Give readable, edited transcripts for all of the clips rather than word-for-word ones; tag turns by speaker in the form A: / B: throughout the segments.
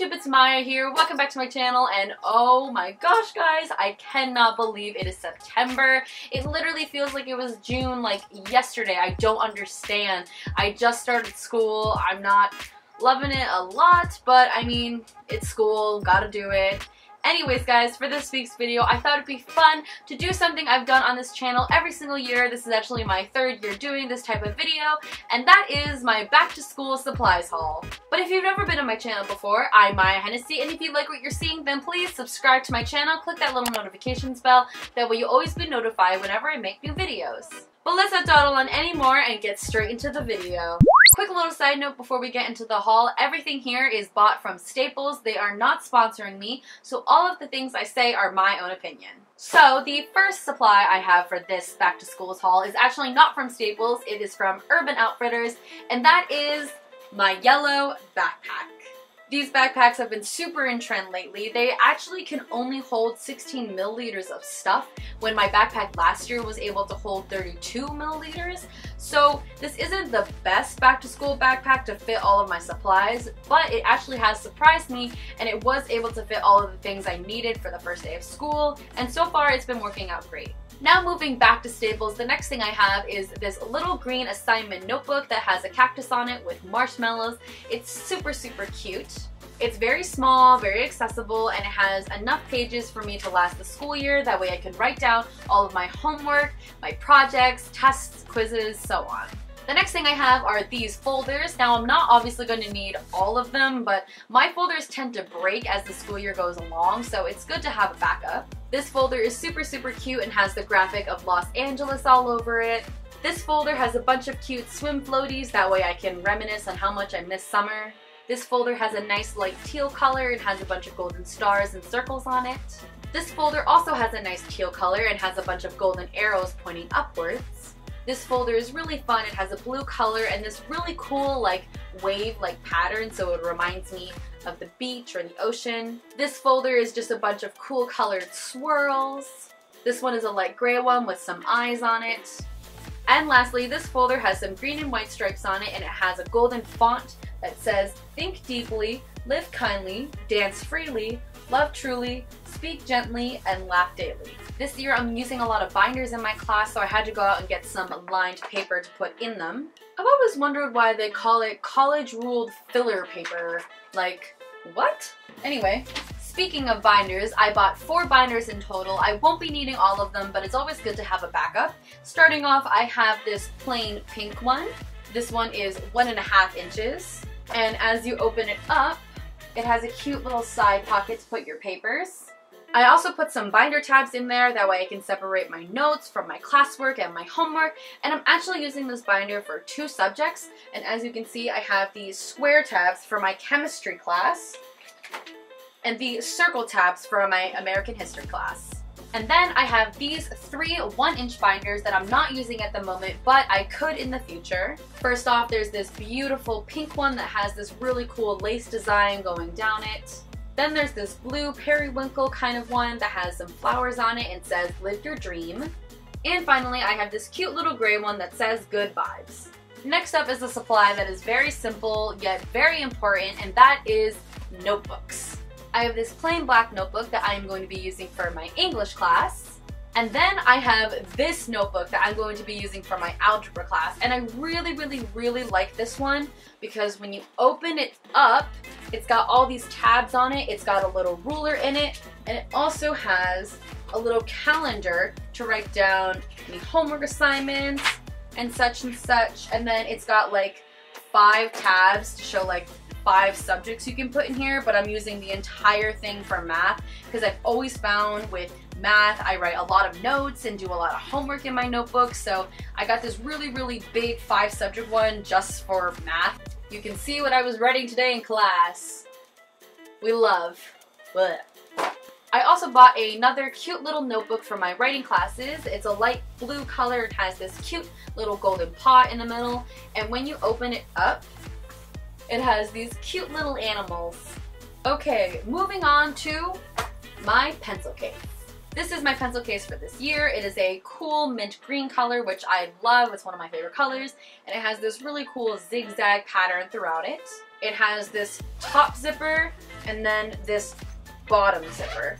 A: YouTube? It's Maya here. Welcome back to my channel, and oh my gosh guys, I cannot believe it is September. It literally feels like it was June, like yesterday. I don't understand. I just started school. I'm not loving it a lot, but I mean, it's school, gotta do it. Anyways guys, for this week's video, I thought it'd be fun to do something I've done on this channel every single year. This is actually my third year doing this type of video, and that is my back to school supplies haul. But if you've never been on my channel before, I'm MayaHennessey, and if you like what you're seeing, then please subscribe to my channel, click that little notifications bell, that way you'll always be notified whenever I make new videos. But let's not dawdle on anymore and get straight into the video. Quick little side note before we get into the haul, everything here is bought from Staples. They are not sponsoring me, so all of the things I say are my own opinion. So the first supply I have for this back to schools haul is actually not from Staples, it is from Urban Outfitters, and that is my yellow backpack. These backpacks have been super in trend lately. They actually can only hold 16 milliliters of stuff when my backpack last year was able to hold 32 milliliters. So this isn't the best back to school backpack to fit all of my supplies, but it actually has surprised me and it was able to fit all of the things I needed for the first day of school, and so far it's been working out great. Now moving back to Staples, the next thing I have is this little green assignment notebook that has a cactus on it with marshmallows. It's super cute. It's very small, very accessible, and it has enough pages for me to last the school year. That way I can write down all of my homework, my projects, tests, quizzes, so on. The next thing I have are these folders. Now I'm not obviously going to need all of them, but my folders tend to break as the school year goes along, so it's good to have a backup. This folder is super cute and has the graphic of Los Angeles all over it. This folder has a bunch of cute swim floaties, that way I can reminisce on how much I miss summer. This folder has a nice light teal color and has a bunch of golden stars and circles on it. This folder also has a nice teal color and has a bunch of golden arrows pointing upwards. This folder is really fun. It has a blue color and this really cool wave-like pattern, so it reminds me of the beach or the ocean. This folder is just a bunch of cool colored swirls. This one is a light gray one with some eyes on it. And lastly, this folder has some green and white stripes on it, and it has a golden font that says, "Think deeply, live kindly, dance freely, love truly, speak gently, and laugh daily." This year I'm using a lot of binders in my class, so I had to go out and get some lined paper to put in them. I've always wondered why they call it college-ruled filler paper. Like, what? Anyway, speaking of binders, I bought 4 binders in total. I won't be needing all of them, but it's always good to have a backup. Starting off, I have this plain pink one. This one is 1.5 inches. And as you open it up, it has a cute little side pocket to put your papers. I also put some binder tabs in there, that way I can separate my notes from my classwork and my homework. And I'm actually using this binder for 2 subjects. And as you can see, I have these square tabs for my chemistry class and the circle tabs for my American history class. And then I have these 3 1-inch binders that I'm not using at the moment, but I could in the future. First off, there's this beautiful pink one that has this really cool lace design going down it. Then there's this blue periwinkle kind of one that has some flowers on it and says, "Live your dream." And finally, I have this cute little gray one that says, "Good vibes." Next up is a supply that is very simple yet very important, and that is notebooks. I have this plain black notebook that I am going to be using for my English class. And then I have this notebook that I'm going to be using for my algebra class. And I really like this one because when you open it up, it's got all these tabs on it, it's got a little ruler in it, and it also has a little calendar to write down any homework assignments and such. And then it's got 5 tabs to show 5 subjects you can put in here, but I'm using the entire thing for math because I've always found with math I write a lot of notes and do a lot of homework in my notebook, so I got this really big 5 subject one just for math. You can see what I was writing today in class. We love. Blech. I also bought another cute little notebook for my writing classes. It's a light blue color. It has this cute little golden pot in the middle, and when you open it up, it has these cute little animals. Okay, moving on to my pencil case. This is my pencil case for this year. It is a cool mint green color, which I love. It's one of my favorite colors, and it has this really cool zigzag pattern throughout it. it has this top zipper and then this bottom zipper.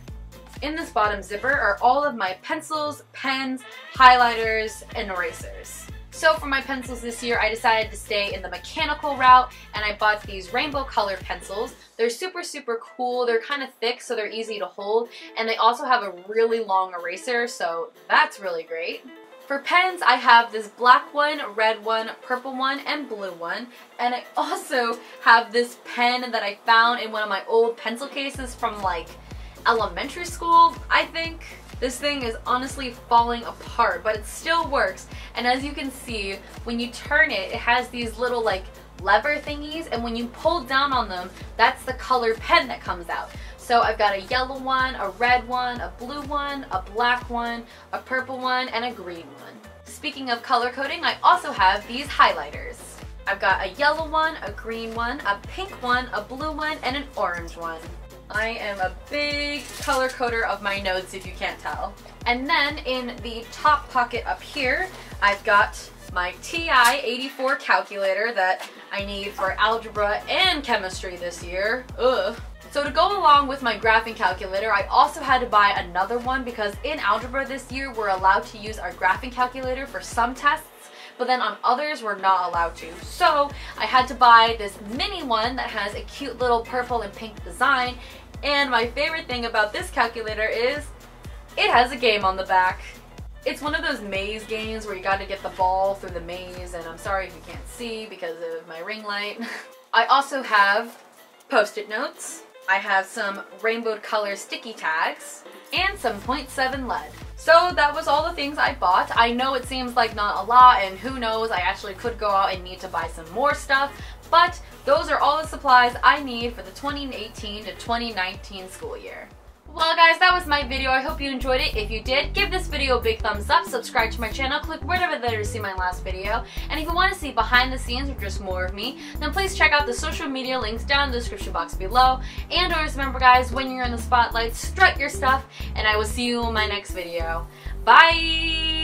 A: In this bottom zipper are all of my pencils, pens, highlighters, and erasers. So for my pencils this year, I decided to stay in the mechanical route, and I bought these rainbow colored pencils. They're super, super cool. They're kind of thick, so they're easy to hold, and they also have a really long eraser, so that's really great. For pens, I have this black one, red one, purple one, and blue one, and I also have this pen that I found in one of my old pencil cases from like elementary school, I think. This thing is honestly falling apart, but it still works. And as you can see, when you turn it, it has these little like lever thingies, and when you pull down on them, that's the color pen that comes out. So I've got a yellow one, a red one, a blue one, a black one, a purple one, and a green one. Speaking of color coding, I also have these highlighters. I've got a yellow one, a green one, a pink one, a blue one, and an orange one. I am a big color coder of my notes, if you can't tell. And then in the top pocket up here, I've got my TI-84 calculator that I need for algebra and chemistry this year. Ugh. So to go along with my graphing calculator, I also had to buy another one because in algebra this year, we're allowed to use our graphing calculator for some tests, but then on others we're not allowed to. So I had to buy this mini one that has a cute little purple and pink design, and my favorite thing about this calculator is it has a game on the back. It's one of those maze games where you gotta get the ball through the maze, and I'm sorry if you can't see because of my ring light. I also have Post-it notes. I have some rainbow color sticky tags and some 0.7 lead. So that was all the things I bought. I know it seems like not a lot, and who knows, I actually could go out and need to buy some more stuff, but those are all the supplies I need for the 2018 to 2019 school year. Well guys, that was my video. I hope you enjoyed it. If you did, give this video a big thumbs up, subscribe to my channel, click right over there to see my last video, and if you want to see behind the scenes or just more of me, then please check out the social media links down in the description box below. And always remember guys, when you're in the spotlight, strut your stuff, and I will see you in my next video. Bye!